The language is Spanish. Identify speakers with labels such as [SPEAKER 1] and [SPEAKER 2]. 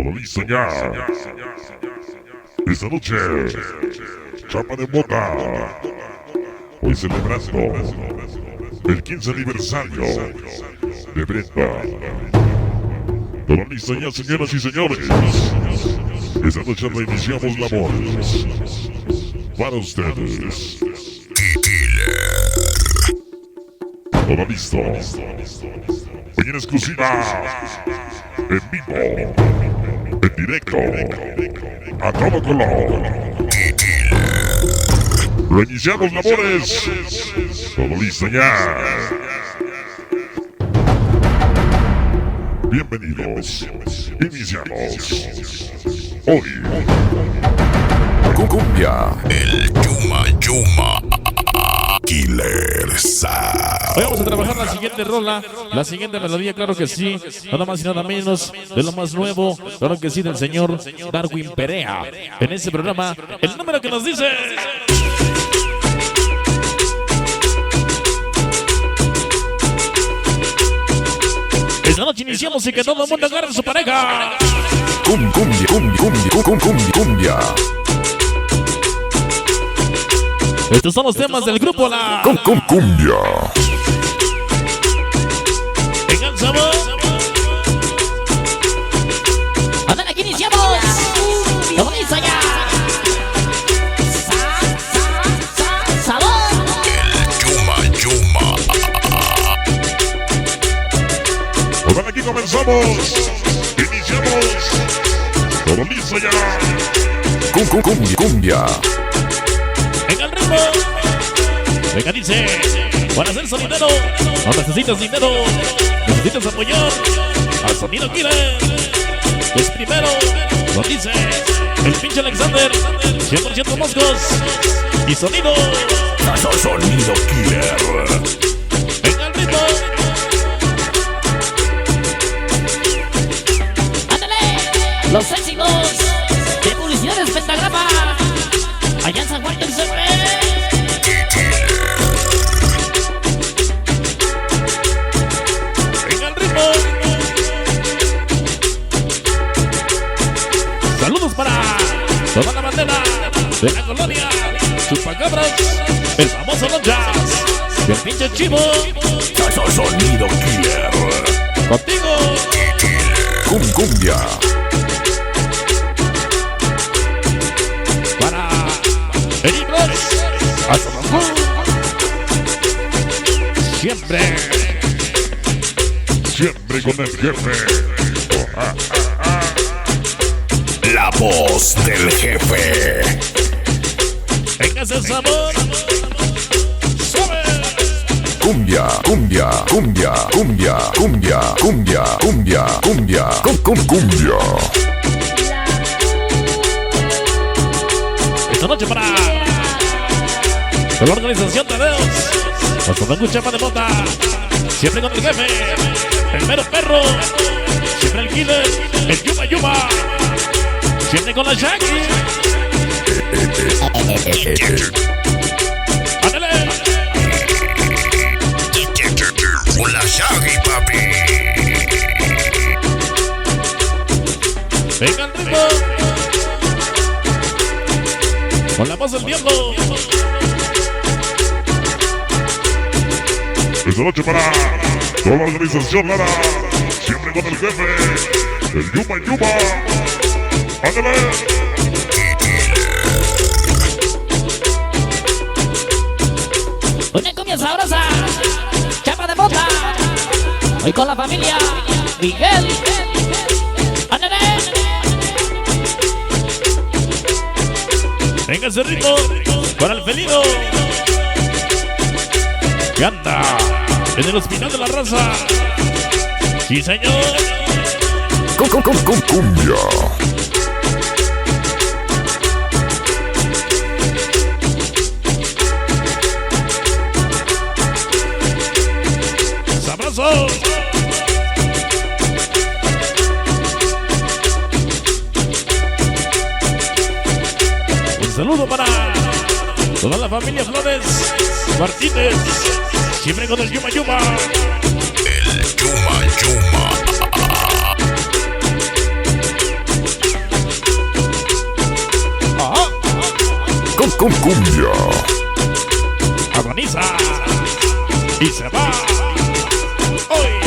[SPEAKER 1] Todo listo ya. Esta noche, Chapa de Mota. Hoy celebrando el 15 aniversario de Brenda. Todo listo ya, señoras y señores. Esta noche reiniciamos la voz para ustedes. Todo listo. Hoy en exclusiva, en vivo, en directo, a todo color. Reiniciamos labores. Todo listo ya. Bienvenidos. Iniciamos. Hoy.
[SPEAKER 2] Cumbia, el Yuma Killer Sound.
[SPEAKER 3] Hoy vamos a trabajar la siguiente rola, la siguiente melodía, claro que sí, nada más y nada menos de lo más nuevo, claro que sí, del señor Darwin Perea. En este programa, el número que nos dice... Esta noche iniciamos y que todo el mundo agarre a su pareja.
[SPEAKER 2] Cumbia.
[SPEAKER 3] Estos son los temas del grupo La
[SPEAKER 2] Cumbia.
[SPEAKER 3] Vengan, sabor.
[SPEAKER 4] ¡Ándale, aquí iniciamos! ¡Vamos allá! ¡Sabor!
[SPEAKER 2] El Yuma.
[SPEAKER 1] Pues bueno, aquí comenzamos. Iniciamos. Todo listo ya.
[SPEAKER 2] Cumbia.
[SPEAKER 3] Venga el ritmo. Venga, dice. Para hacer sonidero. No necesitas dinero. Necesitas apoyar al sonido Killer. Es primero. Lo dice el pinche Alexander. 100% moscos. Y sonido.
[SPEAKER 2] Sonido Killer.
[SPEAKER 3] Venga el ritmo.
[SPEAKER 4] ¡Ándale! Los éxitos de Publicidades Pentagrama. Allá en San Juan del Cerro.
[SPEAKER 3] Venga el ritmo. Saludos para toda la bandera de la colonia Chupacabras, el famoso Lonchas y el pinche Chivo.
[SPEAKER 2] Sonido Killer.
[SPEAKER 3] Contigo.
[SPEAKER 2] Cumbia.
[SPEAKER 3] Para Eric Ross, hasta Cancún. Siempre
[SPEAKER 1] Con el jefe.
[SPEAKER 2] La voz del jefe.
[SPEAKER 3] venga ese sabor. Suave.
[SPEAKER 2] Cumbia.
[SPEAKER 3] Esta noche para la organización Tadeos, hasta Cancún, Chapa de Mota. Siempre con el jefe, el mero perro. Siempre el Killer, el Yuma. Siempre con la Shaggy. ¡Ándale!
[SPEAKER 2] Con la Shaggy, papi.
[SPEAKER 3] ¡Venga el ritmo! Con la voz del viejo.
[SPEAKER 1] Esta noche para toda la organización Lara. Siempre con el jefe. El Yuma. Ándale.
[SPEAKER 4] Una cumbia sabrosa. Chapa de Mota. Hoy con la familia Miguel. ¡Ándale!
[SPEAKER 3] Venga ese ritmo. Para el felino. Que anda en el hospital de la raza. Sí, señor.
[SPEAKER 2] Cumbia.
[SPEAKER 3] ¡Sabroso! Un saludo para toda la familia Flores Martínez. Siempre con el Yuma.
[SPEAKER 2] El Yuma. Cumbia.
[SPEAKER 3] Agoniza. Y se va. Hoy.